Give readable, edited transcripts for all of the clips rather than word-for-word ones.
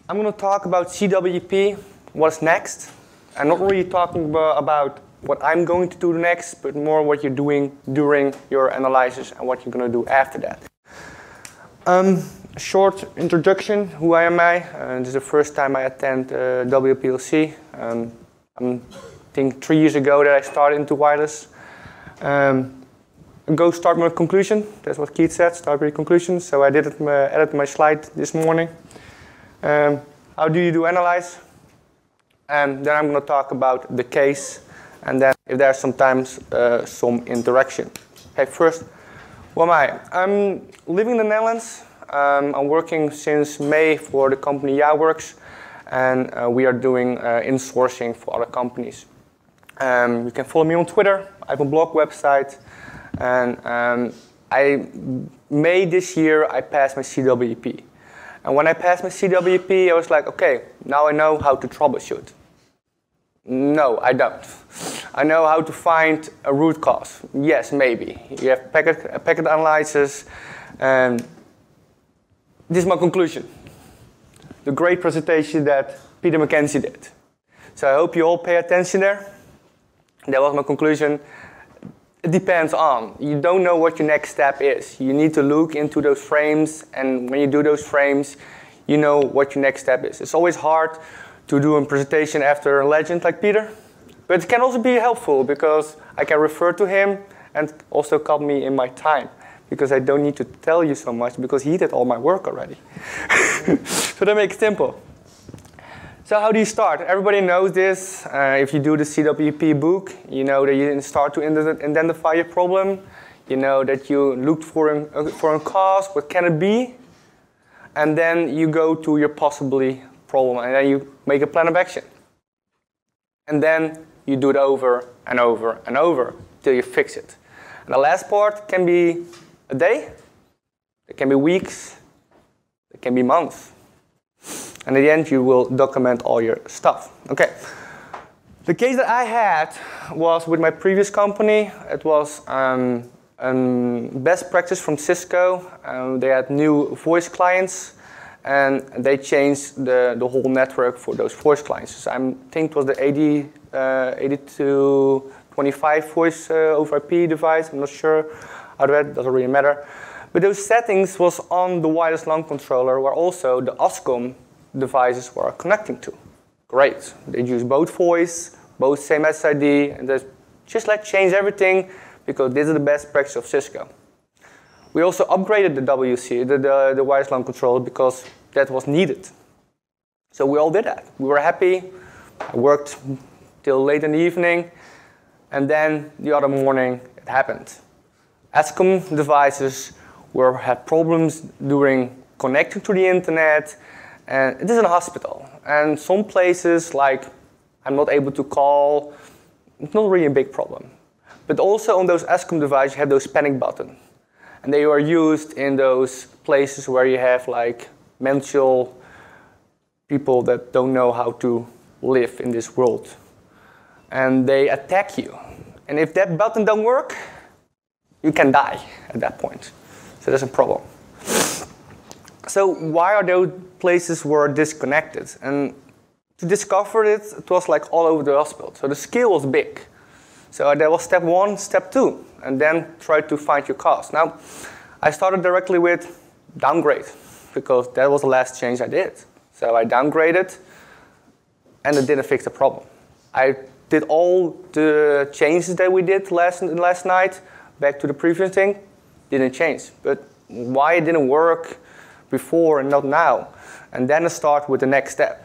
I'm going to talk about CWP, what's next. I'm not really talking about what I'm going to do next, but more what you're doing during your analysis and what you're going to do after that. A short introduction, who am I? This is the first time I attend WPLC. I think 3 years ago that I started into wireless. Go start my conclusion. That's what Keith said, start with your conclusion. So I did edit my slide this morning. How do you do analyze? And then I'm going to talk about the case, and then if there's sometimes some interaction. Okay, first, who am I? I'm living in the Netherlands. I'm working since May for the company JaWorks, and we are doing insourcing for other companies. You can follow me on Twitter. I have a blog website, and May this year I passed my CWP. And when I passed my CWP, I was like, okay, now I know how to troubleshoot. No, I don't. I know how to find a root cause. Yes, maybe. You have packet analysis, and this is my conclusion. The great presentation that Peter McKenzie did. So I hope you all pay attention there. That was my conclusion. It depends on. You don't know what your next step is. You need to look into those frames, and when you do those frames, you know what your next step is. It's always hard to do a presentation after a legend like Peter, but it can also be helpful because I can refer to him and also cut me in my time, because I don't need to tell you so much because he did all my work already. So that makes it simple. So how do you start? Everybody knows this. If you do the CWP book, you know that you start to identify your problem. You know that you look for a cause, what can it be? And then you go to your possibly problem, and then you make a plan of action. And then you do it over and over and over till you fix it. And the last part can be a day, it can be weeks, it can be months. And at the end, you will document all your stuff. Okay. The case that I had was with my previous company. It was best practice from Cisco. They had new voice clients, and they changed the whole network for those voice clients. So I think it was the 8225 voice over IP device. I'm not sure how that doesn't really matter. But those settings was on the wireless LAN controller, where also the OSCOM devices were connecting to. Great. They use both voice, both same SID, and just let's change everything because this is the best practice of Cisco. We also upgraded the WC, the wireless LAN controller, because that was needed. So we all did that. We were happy. I worked till late in the evening, and then the other morning it happened. OSCOM devices had problems during connecting to the internet. And it is in a hospital, and some places, like I'm not able to call, it's not really a big problem. But also on those OSCOM devices, you have those panic buttons. And they are used in those places where you have like mental people that don't know how to live in this world. And they attack you. And if that button don't work, you can die at that point. So that's a problem. So why are those places were disconnected? And to discover it, it was like all over the hospital. So the scale was big. So there was step 1, step 2, and then try to find your cause. Now, I started directly with downgrade, because that was the last change I did. So I downgraded, and it didn't fix the problem. I did all the changes that we did last night, back to the previous thing, didn't change. But why it didn't work before and not now? And then I start with the next step.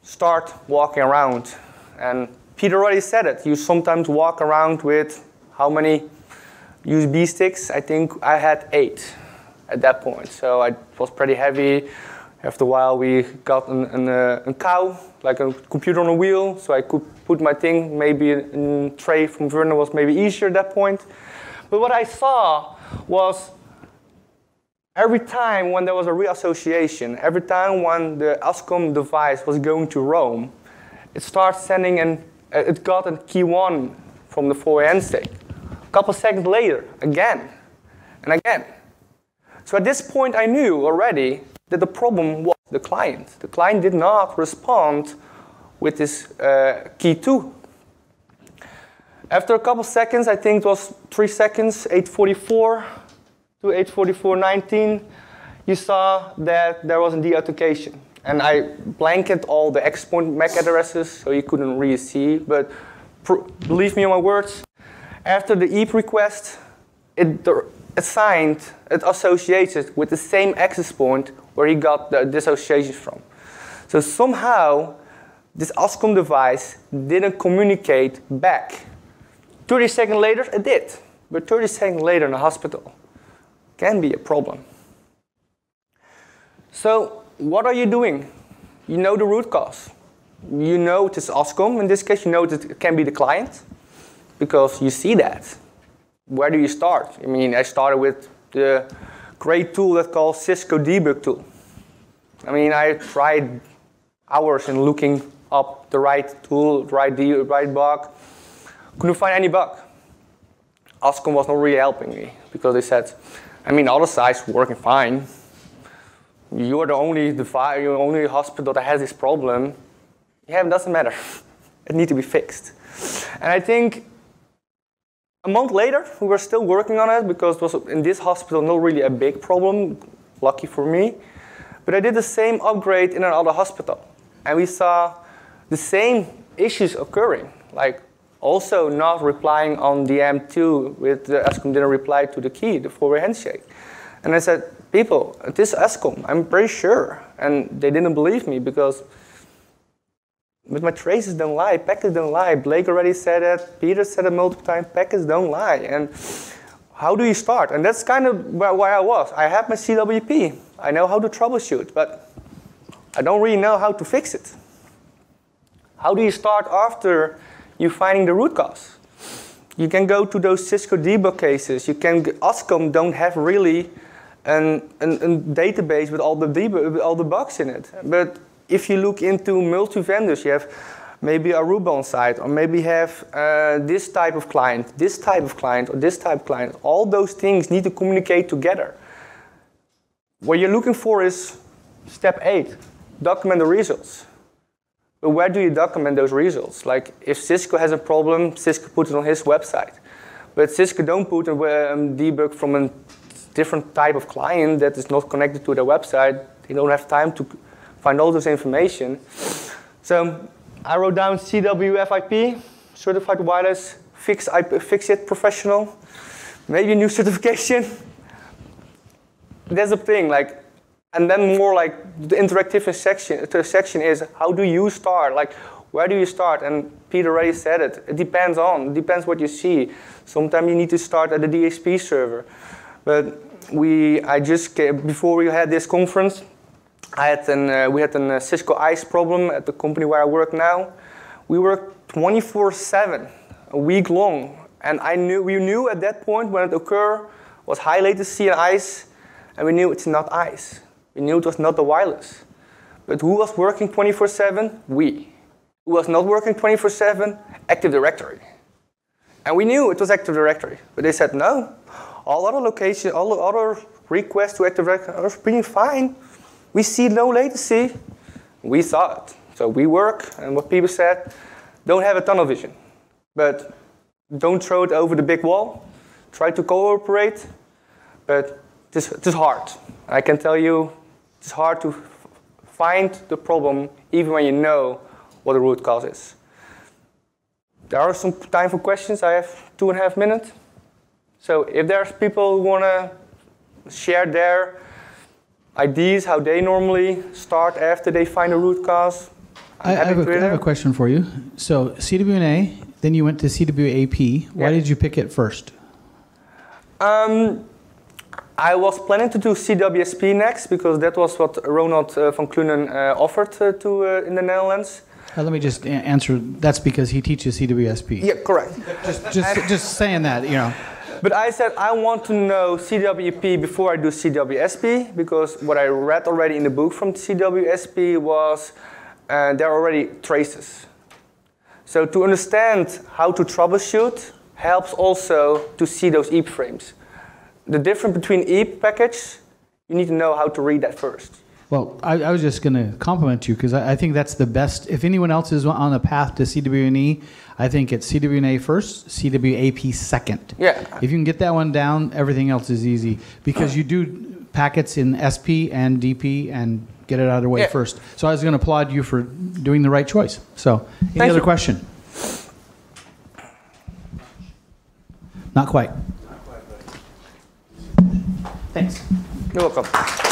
Start walking around. And Peter already said it. You sometimes walk around with how many USB sticks? I think I had 8 at that point. So it was pretty heavy. After a while, we got a cow, like a computer on a wheel. So I could put my thing, maybe a tray from Werner was maybe easier at that point. But what I saw was every time when there was a reassociation, every time when the OSCOM device was going to roam, it started sending it got a key 1 from the 4AN stick. A couple seconds later, again and again. So at this point, I knew already that the problem was the client. The client did not respond with this key 2. After a couple seconds, I think it was 3 seconds, 8:44 to 8:44:19, you saw that there was a deauthentication. And I blanketed all the access point MAC addresses so you couldn't really see, but believe me on my words, after the EAP request, it associates it with the same access point where he got the dissociation from. So somehow, this OSCOM device didn't communicate back. 30 seconds later, it did. But 30 seconds later in the hospital can be a problem. So what are you doing? You know the root cause. You know it is OSCOM. In this case, you know that it can be the client because you see that. Where do you start? I mean, I started with the great tool that's called Cisco debug tool. I mean, I tried hours in looking up the right tool, right bug. Couldn't find any bug. OSCOM was not really helping me because they said, I mean, other sites working fine. You're the only hospital that has this problem. Yeah, it doesn't matter. It needs to be fixed. And I think a month later, we were still working on it because it was in this hospital not really a big problem, lucky for me. But I did the same upgrade in another hospital. And we saw the same issues occurring, like also not replying on the M2 with the ESCOM didn't reply to the key, the four-way handshake. And I said, people, this ESCOM, I'm pretty sure. And they didn't believe me because but my traces don't lie, packets don't lie. Blake already said it, Peter said it multiple times, packets don't lie. And how do you start? And that's kind of where I was. I have my CWP. I know how to troubleshoot, but I don't really know how to fix it. How do you start after you finding the root cause? You can go to those Cisco debug cases. You can, OSCOM don't have really a database with all the bugs in it. But if you look into multi-vendors, you have maybe Aruba on site, or maybe have this type of client, this type of client, or this type of client. All those things need to communicate together. What you're looking for is step 8, document the results. But where do you document those results? Like if Cisco has a problem, Cisco puts it on his website. But Cisco don't put a debug from a different type of client that is not connected to their website. They don't have time to find all this information. So I wrote down CWFIP, Certified Wireless Fix-It Professional. Maybe a new certification. That's the thing, like, and then more like the interactive section is how do you start? Like, where do you start? And Peter already said it. It depends what you see. Sometimes you need to start at the DHP server. But before we had this conference, we had a Cisco ICE problem at the company where I work now. We worked 24/7, a week long. And we knew at that point when it occurred was high latency and ICE, and we knew it's not ICE. We knew it was not the wireless. But who was working 24/7? We. Who was not working 24/7? Active Directory. And we knew it was Active Directory. But they said no. All other locations, all the other requests to Active Directory are being fine. We see low latency. We saw it. So we work, and what people said, don't have a tunnel vision. But don't throw it over the big wall. Try to cooperate. But it is hard. I can tell you, it's hard to find the problem even when you know what the root cause is. There are some time for questions. I have 2.5 minutes. So if there's people who want to share their ideas, how they normally start after they find a root cause, I have a question for you. So CWNA, then you went to CWAP. Why did you pick it first? I was planning to do CWSP next because that was what Ronald van Clunen offered in the Netherlands. Let me just answer. That's because he teaches CWSP. Yeah, correct. just saying that, you know. But I said I want to know CWP before I do CWSP because what I read already in the book from CWSP was there are already traces. So to understand how to troubleshoot helps also to see those EAP frames. The difference between EAP package, you need to know how to read that first. Well, I was just going to compliment you because I think that's the best. If anyone else is on the path to CWNE, I think it's CWNA first, CWAP second. Yeah. If you can get that one down, everything else is easy because you do packets in SP and DP and get it out of the way first. So I was going to applaud you for doing the right choice. So any other question? Not quite. Thanks. You're welcome.